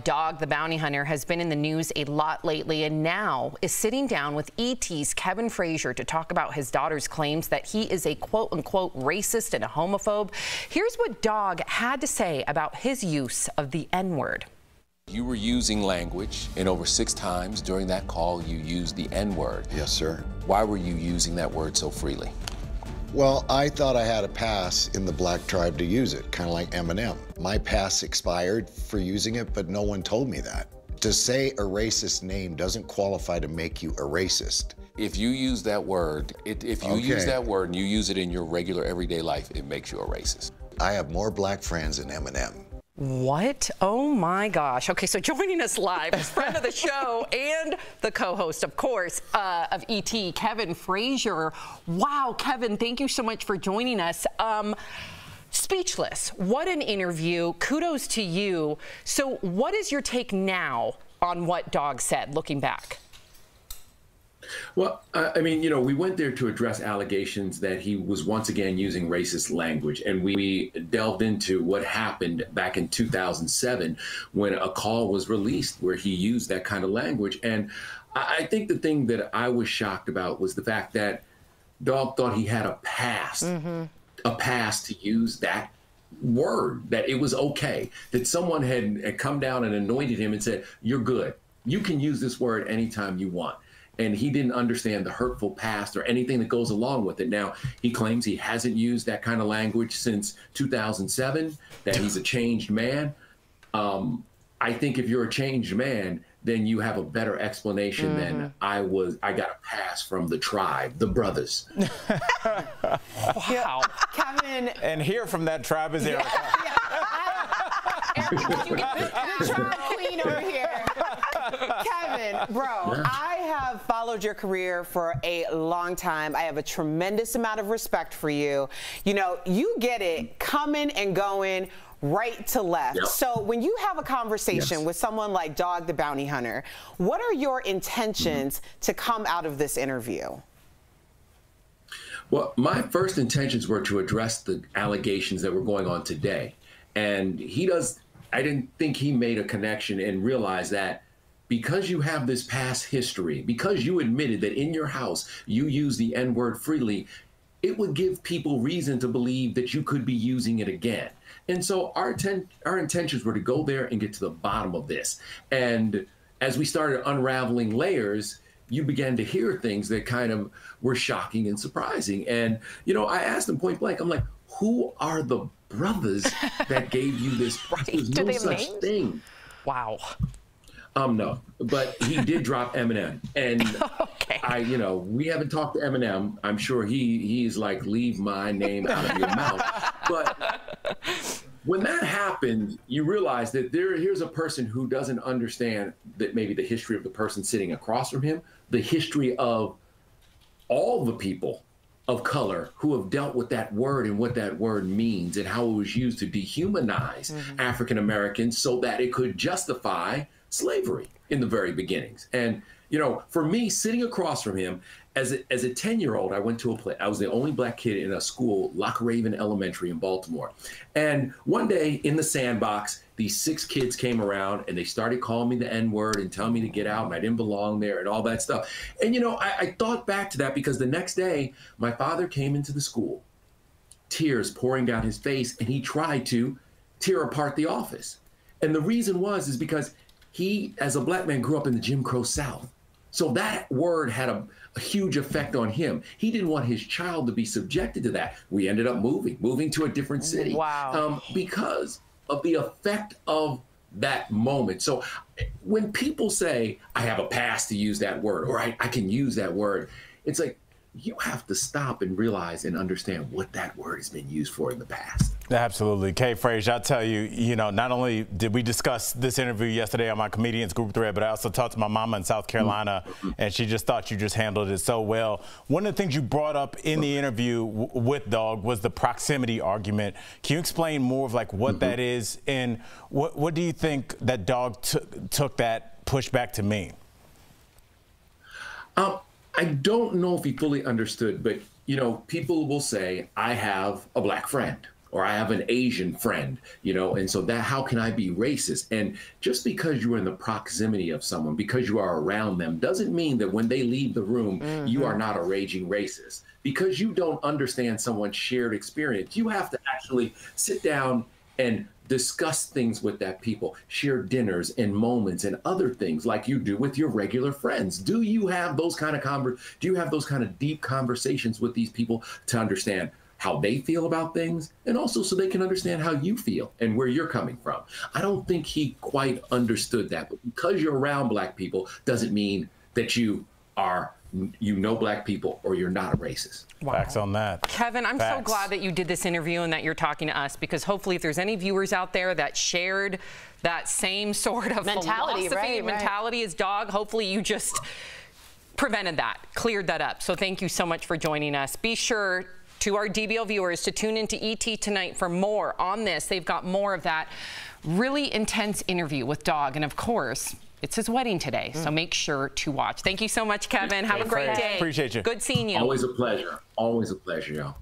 Dog the bounty hunter has been in the news a lot lately and now is sitting down with ET's Kevin Frazier to talk about his daughter's claims that he is a quote-unquote racist and a homophobe. Here's what Dog had to say about his use of the N-word. You were using language, and over 6 times during that call you used the N-word. Yes, sir. Why were you using that word so freely? Well, I thought I had a pass in the black tribe to use it, kind of like Eminem. My pass expired for using it, but no one told me that. To say a racist name doesn't qualify to make you a racist. If you use that word, use that word and you use it in your regular everyday life, it makes you a racist. I have more black friends than Eminem. What? Oh my gosh. Okay, so joining us live is friend of the show and the co-host, of course, of ET, Kevin Frazier. Wow, Kevin, thank you so much for joining us. Speechless. What an interview. Kudos to you. So what is your take now on what Dog said, looking back? Well, I mean, you know, we went there to address allegations that he was once again using racist language. And we delved into what happened back in 2007 when a call was released where he used that kind of language. And I think the thing that I was shocked about was the fact that Dog thought he had a pass to use that word, that it was okay, that someone had come down and anointed him and said, you're good. You can use this word anytime you want. And he didn't understand the hurtful past or anything that goes along with it. Now, he claims he hasn't used that kind of language since 2007, that he's a changed man. I think if you're a changed man, then you have a better explanation than I got a pass from the tribe, the brothers. Wow. Kevin. And here from that tribe is Erica. Erica, you get the tribe queen over here. Kevin, bro, I have followed your career for a long time. I have a tremendous amount of respect for you. You know, you get it coming and going right to left. Yep. So when you have a conversation with someone like Dog the Bounty Hunter, what are your intentions to come out of this interview? Well, my first intentions were to address the allegations that were going on today. And I didn't think he made a connection and realized that because you have this past history, because you admitted that in your house you use the N-word freely, it would give people reason to believe that you could be using it again. And so our intentions were to go there and get to the bottom of this. And as we started unraveling layers, you began to hear things that kind of were shocking and surprising. And, you know, I asked him point blank, I'm like, who are the brothers that gave you this? There's no such thing. Wow. No, but he did drop Eminem, and you know, we haven't talked to Eminem. I'm sure he's like, leave my name out of your mouth. But when that happened, you realize that here's a person who doesn't understand that maybe the history of the person sitting across from him, the history of all the people of color who have dealt with that word and what that word means and how it was used to dehumanize African Americans so that it could justify slavery in the very beginnings. And, you know, for me, sitting across from him, as a 10-year-old, I went to a play. I was the only black kid in a school, Lock Raven Elementary in Baltimore. And one day in the sandbox, these 6 kids came around and they started calling me the N-word and telling me to get out and I didn't belong there and all that stuff. And, you know, I thought back to that because the next day, my father came into the school, tears pouring down his face, and he tried to tear apart the office. And the reason is because he, as a black man, grew up in the Jim Crow South. So that word had a huge effect on him. He didn't want his child to be subjected to that. We ended up moving to a different city. Wow. Because of the effect of that moment. So when people say, I have a pass to use that word, or I can use that word, it's like, you have to stop and realize and understand what that word has been used for in the past. Absolutely. Kay Frazier, I'll tell you, you know, not only did we discuss this interview yesterday on my comedians group thread, but I also talked to my mama in South Carolina, and she just thought you just handled it so well. One of the things you brought up in the interview with Dog was the proximity argument. Can you explain more of like what that is, and what do you think that Dog took that pushback to mean? I don't know if he fully understood, but, you know, people will say, I have a black friend, or I have an Asian friend, you know, and so that, how can I be racist? And just because you're in the proximity of someone, because you are around them, doesn't mean that when they leave the room, you are not a raging racist. Because you don't understand someone's shared experience, you have to actually sit down and discuss things with that people, share dinners and moments and other things like you do with your regular friends. Do you have those kind of deep conversations with these people to understand how they feel about things, and also so they can understand how you feel and where you're coming from? I don't think he quite understood that, but because you're around Black people doesn't mean that you know Black people or you're not a racist. Wow. Facts on that. Kevin, I'm so glad that you did this interview and that you're talking to us, because hopefully if there's any viewers out there that shared that same sort of mentality as Dog, hopefully you just prevented that, cleared that up. So thank you so much for joining us. Be sure to our DBL viewers to tune into ET tonight for more on this. They've got more of that really intense interview with Dog, and of course, it's his wedding today, so make sure to watch. Thank you so much, Kevin. Have a great day. Appreciate you. Good seeing you. Always a pleasure. Always a pleasure, y'all.